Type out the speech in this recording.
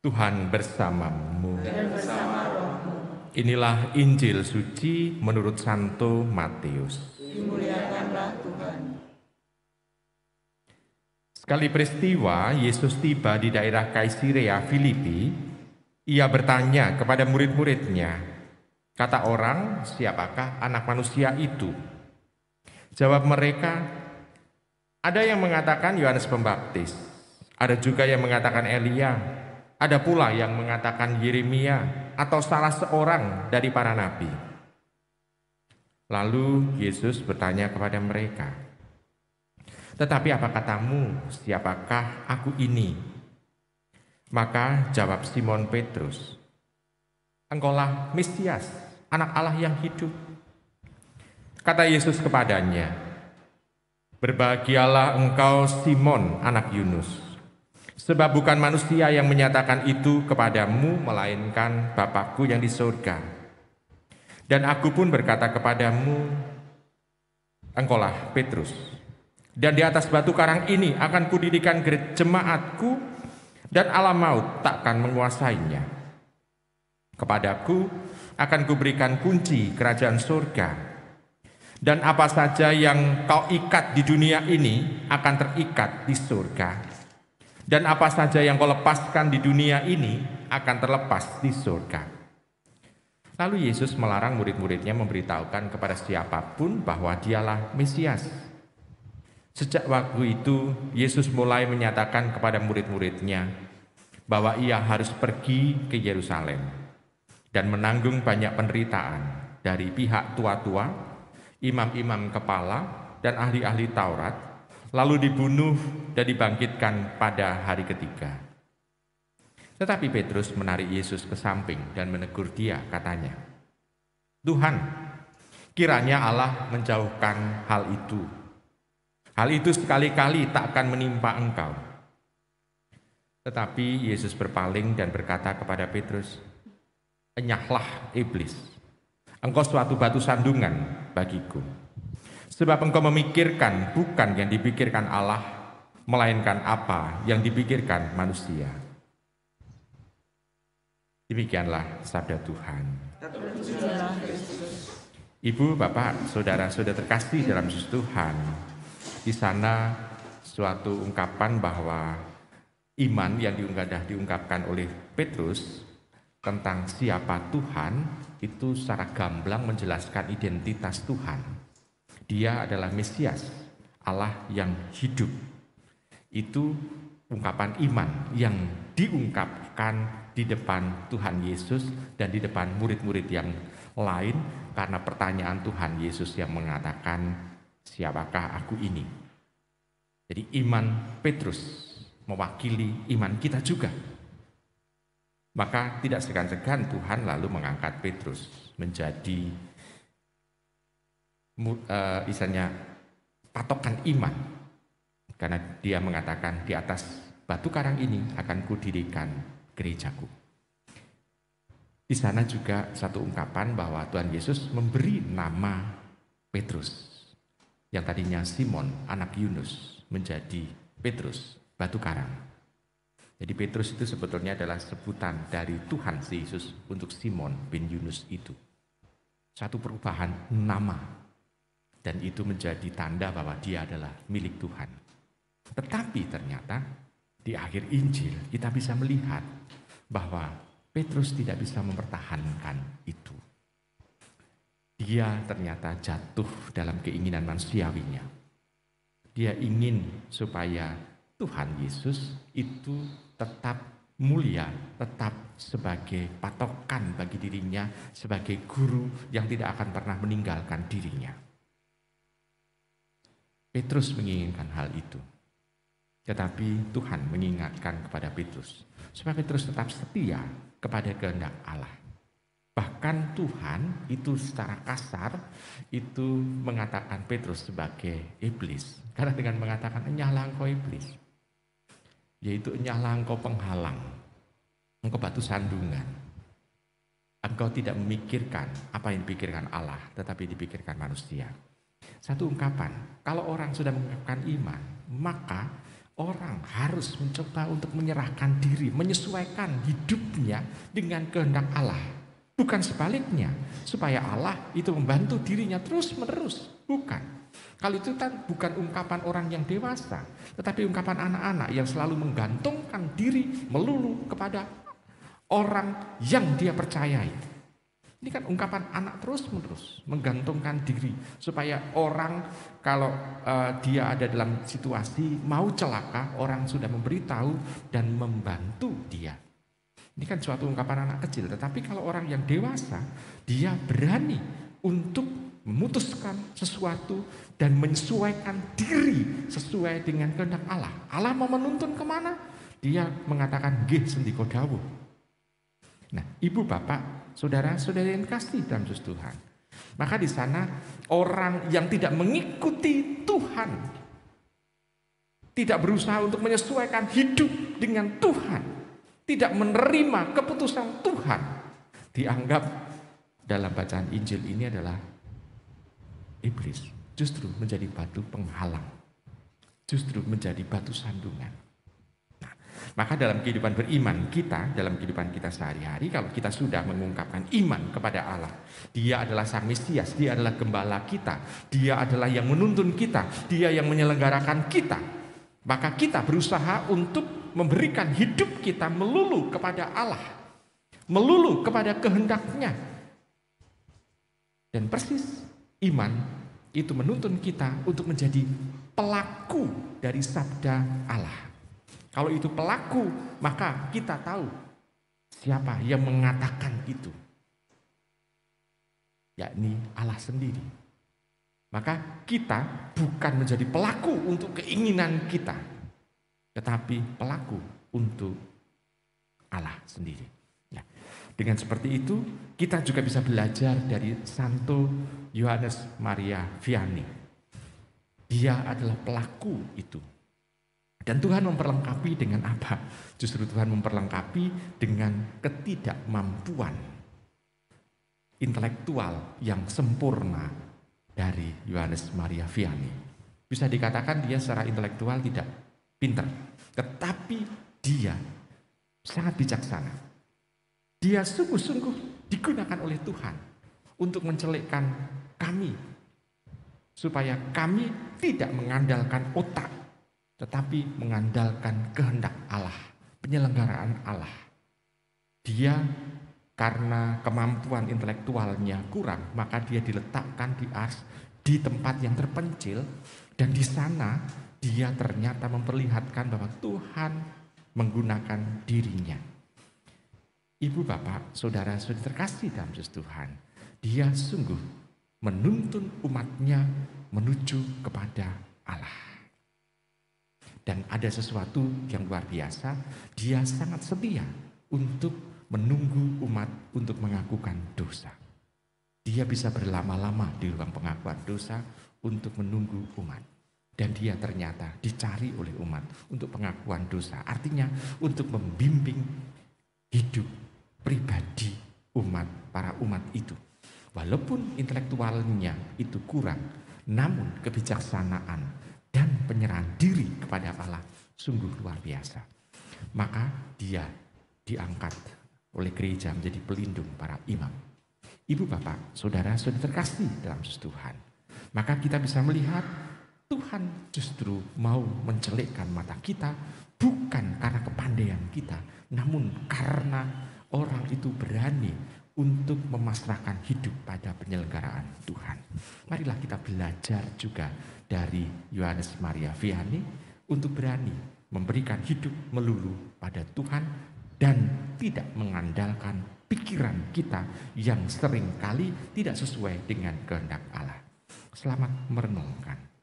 Tuhan bersamamu. Dan bersama rohmu. Inilah Injil suci menurut Santo Matius. Dimuliakanlah Tuhan. Sekali peristiwa, Yesus tiba di daerah Kaisarea Filipi. Ia bertanya kepada murid-muridnya, kata orang, siapakah anak manusia itu? Jawab mereka, ada yang mengatakan Yohanes Pembaptis, ada juga yang mengatakan Elia, ada pula yang mengatakan Yeremia atau salah seorang dari para nabi. Lalu Yesus bertanya kepada mereka, tetapi apa katamu, siapakah aku ini? Maka jawab Simon Petrus, engkaulah Mesias, anak Allah yang hidup. Kata Yesus kepadanya, berbahagialah engkau Simon anak Yunus, sebab bukan manusia yang menyatakan itu kepadamu, melainkan Bapakku yang di surga. Dan aku pun berkata kepadamu, engkaulah Petrus, dan di atas batu karang ini akan kudirikan jemaatku, dan alam maut takkan menguasainya. Kepadaku akan kuberikan kunci kerajaan surga, dan apa saja yang kau ikat di dunia ini akan terikat di surga, dan apa saja yang kau lepaskan di dunia ini akan terlepas di surga. Lalu Yesus melarang murid-muridnya memberitahukan kepada siapapun bahwa dialah Mesias. Sejak waktu itu, Yesus mulai menyatakan kepada murid-muridnya bahwa ia harus pergi ke Yerusalem dan menanggung banyak penderitaan dari pihak tua-tua, imam-imam kepala, dan ahli-ahli Taurat, lalu dibunuh dan dibangkitkan pada hari ketiga. Tetapi Petrus menarik Yesus ke samping dan menegur dia, katanya, Tuhan, kiranya Allah menjauhkan hal itu. Hal itu sekali-kali tak akan menimpa engkau. Tetapi Yesus berpaling dan berkata kepada Petrus, enyahlah iblis, engkau suatu batu sandungan bagiku. Sebab engkau memikirkan bukan yang dipikirkan Allah, melainkan apa yang dipikirkan manusia. Demikianlah sabda Tuhan. Ibu, Bapak, saudara-saudara terkasih dalam Yesus Tuhan, di sana suatu ungkapan bahwa iman yang diungkapkan oleh Petrus tentang siapa Tuhan itu secara gamblang menjelaskan identitas Tuhan. Dia adalah Mesias, Allah yang hidup. Itu ungkapan iman yang diungkapkan di depan Tuhan Yesus dan di depan murid-murid yang lain karena pertanyaan Tuhan Yesus yang mengatakan, siapakah aku ini? Jadi iman Petrus mewakili iman kita juga. Maka tidak segan-segan Tuhan lalu mengangkat Petrus menjadi patokan iman. Karena dia mengatakan di atas batu karang ini akan kudirikan gerejaku. Di sana juga satu ungkapan bahwa Tuhan Yesus memberi nama Petrus. Yang tadinya Simon anak Yunus menjadi Petrus, batu karang. Jadi Petrus itu sebetulnya adalah sebutan dari Tuhan Yesus untuk Simon bin Yunus itu. Satu perubahan nama. Dan itu menjadi tanda bahwa dia adalah milik Tuhan. Tetapi ternyata di akhir Injil kita bisa melihat bahwa Petrus tidak bisa mempertahankan itu. Dia ternyata jatuh dalam keinginan manusiawinya. Dia ingin supaya Tuhan Yesus itu tetap mulia, tetap sebagai patokan bagi dirinya, sebagai guru yang tidak akan pernah meninggalkan dirinya. Petrus menginginkan hal itu. Tetapi Tuhan mengingatkan kepada Petrus supaya Petrus tetap setia kepada kehendak Allah. Bahkan Tuhan itu secara kasar itu mengatakan Petrus sebagai iblis. Karena dengan mengatakan enyahlah engkau iblis, yaitu enyahlah engkau penghalang, engkau batu sandungan. Engkau tidak memikirkan apa yang dipikirkan Allah, tetapi dipikirkan manusia. Satu ungkapan, kalau orang sudah mengungkapkan iman, maka orang harus mencoba untuk menyerahkan diri, menyesuaikan hidupnya dengan kehendak Allah. Bukan sebaliknya, supaya Allah itu membantu dirinya terus-menerus. Bukan. Kalau itu kan bukan ungkapan orang yang dewasa, tetapi ungkapan anak-anak yang selalu menggantungkan diri melulu kepada orang yang dia percayai. Ini kan ungkapan anak terus-menerus menggantungkan diri supaya orang kalau dia ada dalam situasi mau celaka, orang sudah memberitahu dan membantu dia. Ini kan suatu ungkapan anak kecil, tetapi kalau orang yang dewasa, dia berani untuk memutuskan sesuatu dan menyesuaikan diri sesuai dengan kehendak Allah. Allah mau menuntun kemana? Dia mengatakan, nggih sendika dawuh. Nah, ibu bapak, saudara-saudari yang kasih dalam Yesus Tuhan. Maka di sana orang yang tidak mengikuti Tuhan, tidak berusaha untuk menyesuaikan hidup dengan Tuhan, tidak menerima keputusan Tuhan, dianggap dalam bacaan Injil ini adalah iblis. Justru menjadi batu penghalang, justru menjadi batu sandungan. Nah, maka dalam kehidupan beriman kita, dalam kehidupan kita sehari-hari, kalau kita sudah mengungkapkan iman kepada Allah, Dia adalah Sang Mesias, Dia adalah Gembala kita, Dia adalah yang menuntun kita, Dia yang menyelenggarakan kita, maka kita berusaha untuk memberikan hidup kita melulu kepada Allah, melulu kepada kehendak-Nya. Dan persis iman itu menuntun kita untuk menjadi pelaku dari sabda Allah. Kalau itu pelaku, maka kita tahu siapa yang mengatakan itu, yakni Allah sendiri. Maka kita bukan menjadi pelaku untuk keinginan kita, tetapi pelaku untuk Allah sendiri. Nah, dengan seperti itu, kita juga bisa belajar dari Santo Yohanes Maria Vianney. Dia adalah pelaku itu. Dan Tuhan memperlengkapi dengan apa? Justru Tuhan memperlengkapi dengan ketidakmampuan intelektual yang sempurna dari Yohanes Maria Vianney. Bisa dikatakan dia secara intelektual tidak pintar, tetapi dia sangat bijaksana. Dia sungguh-sungguh digunakan oleh Tuhan untuk mencelikkan kami, supaya kami tidak mengandalkan otak, tetapi mengandalkan kehendak Allah, penyelenggaraan Allah. Dia karena kemampuan intelektualnya kurang, maka dia diletakkan di tempat yang terpencil, dan di sana dia ternyata memperlihatkan bahwa Tuhan menggunakan dirinya. Ibu bapak, saudara-saudari terkasih dalam Yesus Tuhan, dia sungguh menuntun umatnya menuju kepada Allah. Dan ada sesuatu yang luar biasa, dia sangat setia untuk menunggu umat untuk mengakukan dosa. Dia bisa berlama-lama di ruang pengakuan dosa untuk menunggu umat. Dan dia ternyata dicari oleh umat untuk pengakuan dosa. Artinya untuk membimbing hidup pribadi umat, para umat itu. Walaupun intelektualnya itu kurang, namun kebijaksanaan dan penyerahan diri kepada Allah sungguh luar biasa. Maka dia diangkat oleh gereja menjadi pelindung para imam. Ibu bapak, saudara-saudari terkasih dalam Tuhan, maka kita bisa melihat Tuhan justru mau mencelikkan mata kita bukan karena kepandaian kita, namun karena orang itu berani untuk memasrahkan hidup pada penyelenggaraan Tuhan. Marilah kita belajar juga dari Yohanes Maria Vianney untuk berani memberikan hidup melulu pada Tuhan dan tidak mengandalkan pikiran kita yang seringkali tidak sesuai dengan kehendak Allah. Selamat merenungkan.